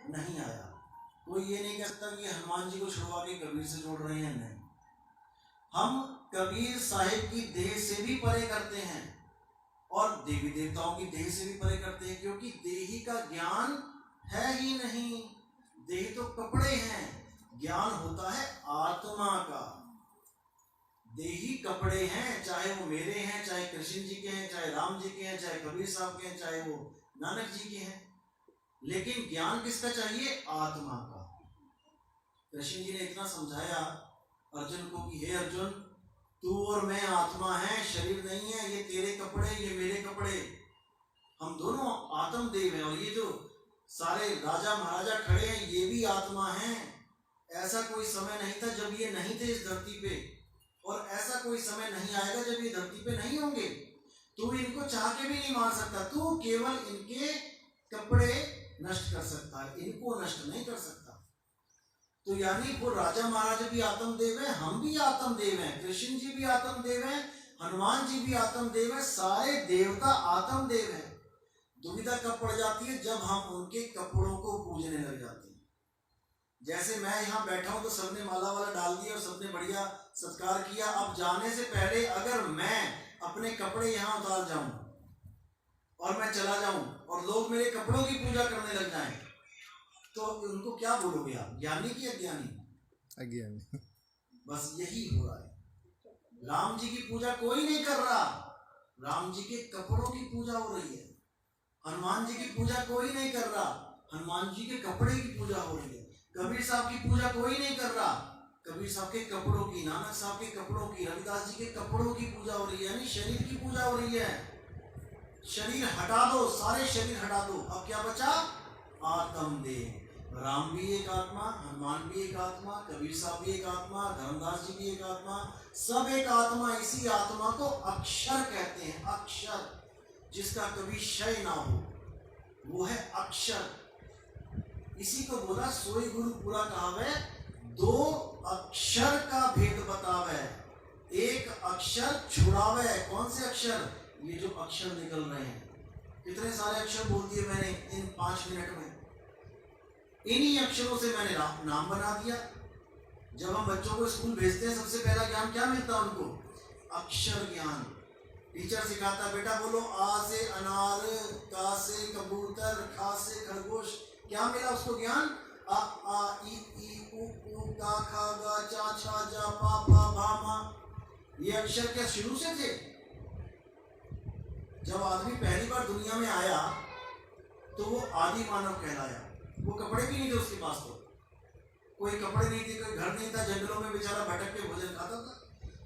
नहीं आया। कोई ये नहीं कह सकता कि हनुमान जी को छुड़वा के कबीर से जोड़ रहे हैं, नहीं। हम कबीर साहिब की देह से भी परे करते हैं और देवी देवताओं की देह से भी परे करते हैं, क्योंकि देही का ज्ञान है ही नहीं। देह तो कपड़े हैं, ज्ञान होता है आत्मा का। देही कपड़े हैं, चाहे वो मेरे हैं, चाहे कृष्ण जी के हैं, चाहे राम जी के हैं, चाहे कबीर साहब के हैं, चाहे वो नानक जी के हैं, लेकिन ज्ञान किसका चाहिए? आत्मा का। कृष्ण जी ने इतना समझाया अर्जुन को कि हे अर्जुन, तू और मैं आत्मा है, शरीर नहीं है। ये तेरे कपड़े, ये मेरे कपड़े, हम दोनों आत्म देव हैं। और ये जो सारे राजा महाराजा खड़े हैं, ये भी आत्मा हैं। ऐसा कोई समय नहीं था जब ये नहीं थे इस धरती पे, और ऐसा कोई समय नहीं आएगा जब ये धरती पे नहीं होंगे। तू इनको चाह के भी नहीं मार सकता, तू केवल इनके कपड़े नष्ट कर सकता है, इनको नष्ट नहीं कर सकता। तो यानी वो राजा महाराजा भी आत्मदेव है, हम भी आत्मदेव हैं, कृष्ण जी भी आत्मदेव हैं, हनुमान जी भी आत्मदेव है, सारे देवता आत्मदेव हैं। दुविधा कब पड़ जाती है? जब हम उनके कपड़ों को पूजने लग जाते हैं। जैसे मैं यहाँ बैठा हूं तो सबने माला वाला डाल दिया और सबने बढ़िया सत्कार किया। अब जाने से पहले अगर मैं अपने कपड़े यहाँ उतार जाऊं और मैं चला जाऊं और लोग मेरे कपड़ों की पूजा करने लग जाएं, तो उनको क्या बोलोगे आप? ज्ञानी की अज्ञानी? अज्ञानी। बस यही हो रहा है। राम जी की पूजा कोई नहीं कर रहा, राम जी के कपड़ों की पूजा हो रही है। हनुमान जी की पूजा कोई नहीं कर रहा, हनुमान जी के कपड़े की पूजा हो रही है। कबीर साहब की पूजा कोई नहीं कर रहा, कबीर साहब के कपड़ों की, नानक साहब के कपड़ों की, रविदास जी के कपड़ों की पूजा हो रही है। यानी शरीर की पूजा हो रही है। शरीर हटा दो, सारे शरीर हटा दो, अब क्या बचा? आत्मदेह। राम भी एक आत्मा, हनुमान भी एक आत्मा, कबीर साहब भी एक आत्मा, धर्मदास जी भी एक आत्मा, सब एक आत्मा। इसी आत्मा को अक्षर कहते हैं। अक्षर जिसका कभी क्षय ना हो, वो है अक्षर। इसी को बोला सोई गुरु पूरा कहावे, दो अक्षर का भेद बतावे, एक अक्षर छुड़ावे। कौन से अक्षर? ये जो अक्षर निकल रहे हैं, कितने सारे अक्षर बोल दिए मैंने इन 5 मिनट में। इन्हीं अक्षरों से मैंने नाम बना दिया। जब हम बच्चों को स्कूल भेजते हैं, सबसे पहला ज्ञान क्या मिलता है उनको? अक्षर ज्ञान। टीचर सिखाता है, बेटा बोलो आ से अनार, का से कबूतर, खा से खरगोश। क्या मिला उसको ज्ञान? आ ई उ का खा गा चा छा जा पा पा भा मा। ये अक्षर क्या शुरू से थे? जब आदमी पहली बार दुनिया में आया तो वो आदि मानव कहलाया। वो कपड़े भी नहीं थे उसके पास, तो कोई कपड़े नहीं थे, कोई घर नहीं था, जंगलों में बेचारा भटक के भोजन खाता था।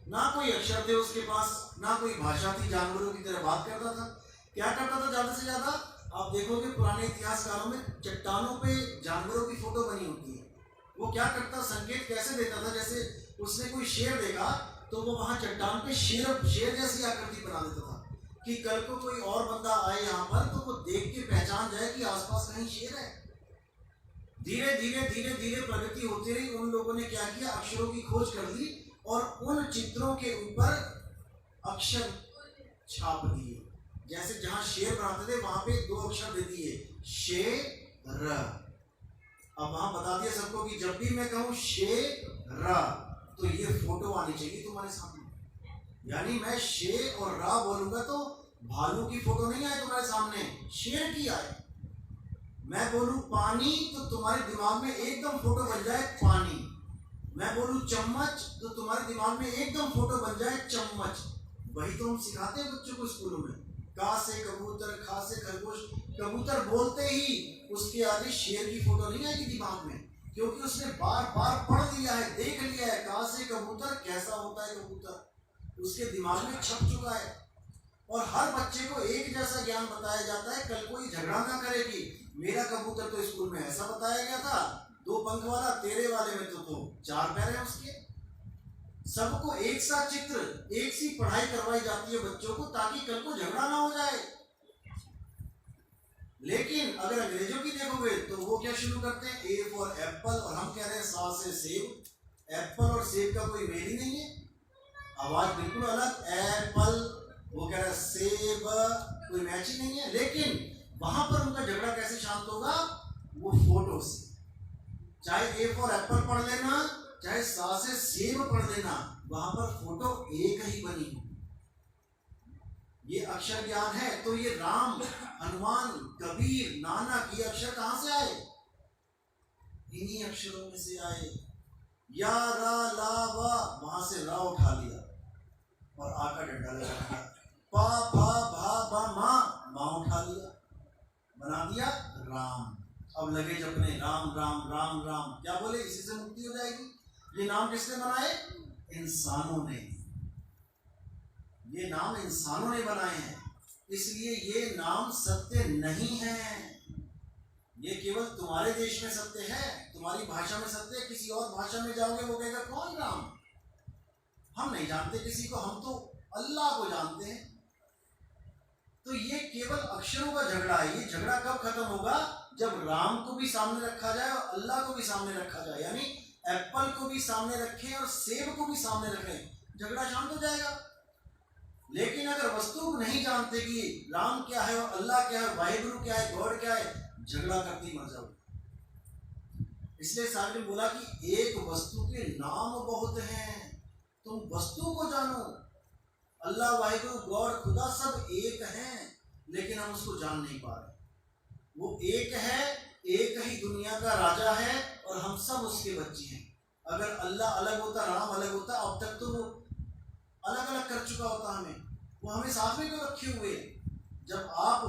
ना कोई अक्षर थे उसके पास, ना कोई भाषा थी, जानवरों की तरह बात करता था। क्या करता था ज्यादा से ज्यादा? आप देखोगे पुराने इतिहासकारों में चट्टानों पे जानवरों की फोटो बनी होती है। वो क्या करता, संकेत कैसे देता था? जैसे उसने कोई शेर देखा तो वो वहां चट्टान पे शेर जैसी आकृति बना देता था कि कल को कोई और बंदा आए यहाँ पर तो वो देख के पहचान जाए कि आसपास कहीं शेर है। धीरे धीरे धीरे धीरे प्रगति होती रही। उन लोगों ने क्या किया, अक्षरों की खोज कर ली और उन चित्रों के ऊपर अक्षर छाप दिए। जैसे जहां शेर बनाते थे वहां पे 2 अक्षर दे दिए, शेर। अब वहां बता दिया सबको कि जब भी मैं कहूं शेर तो ये फोटो आनी चाहिए तुम्हारे सामने। यानी मैं शेर और रा बोलूंगा तो भालू की फोटो नहीं आए तुम्हारे सामने, शेर की आए। मैं बोलूं पानी तो तुम्हारे दिमाग में एकदम फोटो बन जाए पानी। मैं बोलूं चम्मच तो तुम्हारे दिमाग में एकदम फोटो बन जाए चम्मच। वही तो हम सिखाते हैं बच्चों को स्कूलों में। का से कबूतर, खा से खरगोश। कबूतर बोलते ही उसके आगे शेर की फोटो नहीं आएगी दिमाग में, क्योंकि उसने बार बार पढ़ लिया है, देख लिया है। का से कबूतर कैसा होता है कबूतर, उसके दिमाग में छप चुका है। और हर बच्चे को एक जैसा ज्ञान बताया जाता है। कल कोई झगड़ा ना करे कि मेरा कबूतर तो स्कूल में ऐसा बताया गया था, 2 पंख वाला, तेरे वाले में तो 4 पैर है उसके। सबको एक सा चित्र, एक सी पढ़ाई करवाई जाती है बच्चों को, ताकि कल को झगड़ा ना हो जाए। लेकिन अगर अंग्रेजों की देखोगे तो वो क्या शुरू करते हैं, ए फॉर एप्पल, और हम कह रहे हैं सा से सेब। एप्पल और सेब का कोई मेल ही नहीं है, आवाज बिल्कुल अलग। एप्पल, वो कह रहा है सेब, कोई मैच ही नहीं है। लेकिन वहां पर उनका झगड़ा कैसे शांत होगा? वो फोटो से। चाहे ए फॉर एप्पल पढ़ लेना, चाहे सा से सेब पढ़ लेना, वहां पर फोटो एक ही बनी हो। ये अक्षर ज्ञान है। तो ये राम, हनुमान, कबीर, नानक, ये अक्षर कहां से आए? इन्हीं अक्षरों में से आए। या रा ला वा, वहां से रा उठा लिया और आ का डंडा लगा दिया। पा फा भा बा मा, मां उठा लिया, बना दिया राम। अब लगे जपने राम राम राम राम। क्या बोले? इसी से मुक्ति हो जाएगी। ये नाम किसने बनाए? इंसानों ने। ये नाम इंसानों ने बनाए हैं, इसलिए ये नाम सत्य नहीं है। ये केवल तुम्हारे देश में सत्य है, तुम्हारी भाषा में सत्य है। किसी और भाषा में जाओगे वो कहेगा कौन राम? हम नहीं जानते किसी को, हम तो अल्लाह को जानते हैं। तो ये केवल अक्षरों का झगड़ा है। ये झगड़ा कब खत्म होगा? जब राम को भी सामने रखा जाए और अल्लाह को भी सामने रखा जाए, यानी एप्पल को भी सामने रखें और सेब को भी सामने रखें, झगड़ा शांत हो जाएगा। लेकिन अगर वस्तु को नहीं जानते कि राम क्या है और अल्लाह क्या है, वाहिगुरु क्या है, गॉड क्या है, झगड़ा करती मर जाओ। इसलिए साहब ने बोला कि एक वस्तु के नाम बहुत हैं, तुम वस्तु को जानो। अल्लाह, वाहिगुरु, गॉड, खुदा सब एक हैं, लेकिन हम उसको जान नहीं पा रहे। वो एक है, एक ही दुनिया का राजा है और हम सब उसके बच्चे हैं। अगर अल्लाह अलग होता, राम अलग होता, अब तक तो वो अलग अलग कर चुका होता हमें। वो हमें साथ में क्यों रखे हुए? जब आप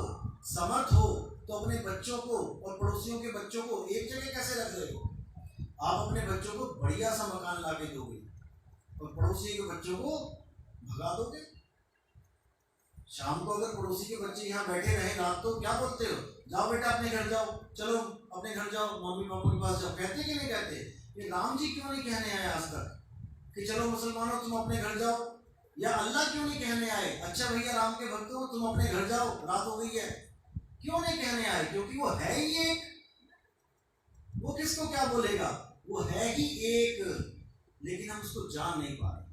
समर्थ हो तो अपने बच्चों को और पड़ोसियों के बच्चों को एक जगह कैसे रख रहे हो? आप अपने बच्चों को बढ़िया सा मकान ला के दोगे और पड़ोसी के बच्चों को भगा दोगे। शाम को अगर पड़ोसी के बच्चे यहाँ बैठे रहे रात, तो क्या बोलते हो? जाओ बेटा अपने घर जाओ, चलो अपने घर जाओ, मम्मी पापा के पास जाओ। कहते कि नहीं कहते? ये राम जी क्यों नहीं कहने आए आज तक कि चलो मुसलमानों तुम अपने घर जाओ? या अल्लाह क्यों नहीं कहने आए अच्छा भैया राम के भक्तों तुम अपने घर जाओ, रात हो गई है? क्यों नहीं कहने आए? क्योंकि वो है ही एक। वो किसको क्या बोलेगा? वो है ही एक, लेकिन हम उसको जान नहीं पा रहे।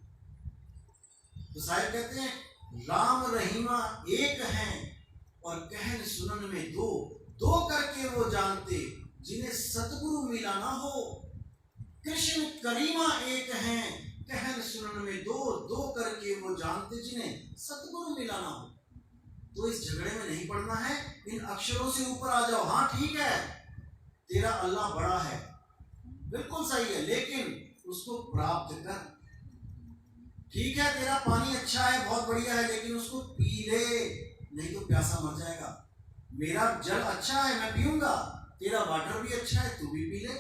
तो साहिब कहते हैं राम रहीमा एक हैं और कहन सुनन में दो, दो करके वो जानते जिन्हें सतगुरु मिला ना हो। कृष्ण करीमा एक हैं, कहन सुनन में दो, दो करके वो जानते जिन्हें सतगुरु मिला ना हो। तो इस झगड़े में नहीं पड़ना है, इन अक्षरों से ऊपर आ जाओ। हाँ ठीक है, तेरा अल्लाह बड़ा है, बिल्कुल सही है, लेकिन उसको प्राप्त कर। ठीक है, तेरा पानी अच्छा है, बहुत बढ़िया है, लेकिन उसको पी ले, नहीं तो प्यासा मर जाएगा। मेरा जल अच्छा है, मैं पीऊंगा, तेरा वाटर भी अच्छा है, तू भी पी ले।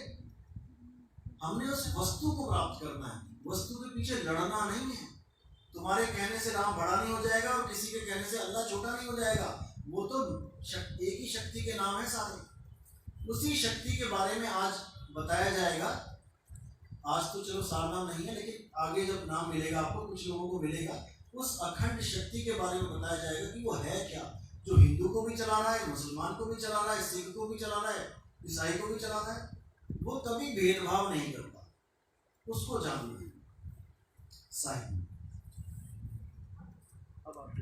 हमने उस वस्तु को प्राप्त करना है, वस्तु के पीछे लड़ना नहीं है। तुम्हारे कहने से राम बड़ा नहीं हो जाएगा और किसी के कहने से अल्लाह छोटा नहीं हो जाएगा। वो तो एक ही शक्ति के नाम है सारे। उसी शक्ति के बारे में आज बताया जाएगा। आज तो चलो सारनाम नहीं है, लेकिन आगे जब नाम मिलेगा आपको, कुछ लोगों को मिलेगा, उस अखंड शक्ति के बारे में बताया जाएगा कि वो है क्या, जो हिंदू को भी चला रहा है, मुसलमान को भी चला रहा है, सिख को भी चला रहा है, ईसाई को भी चला रहा है। वो कभी भेदभाव नहीं करता, उसको जानना है साहिब। अब आप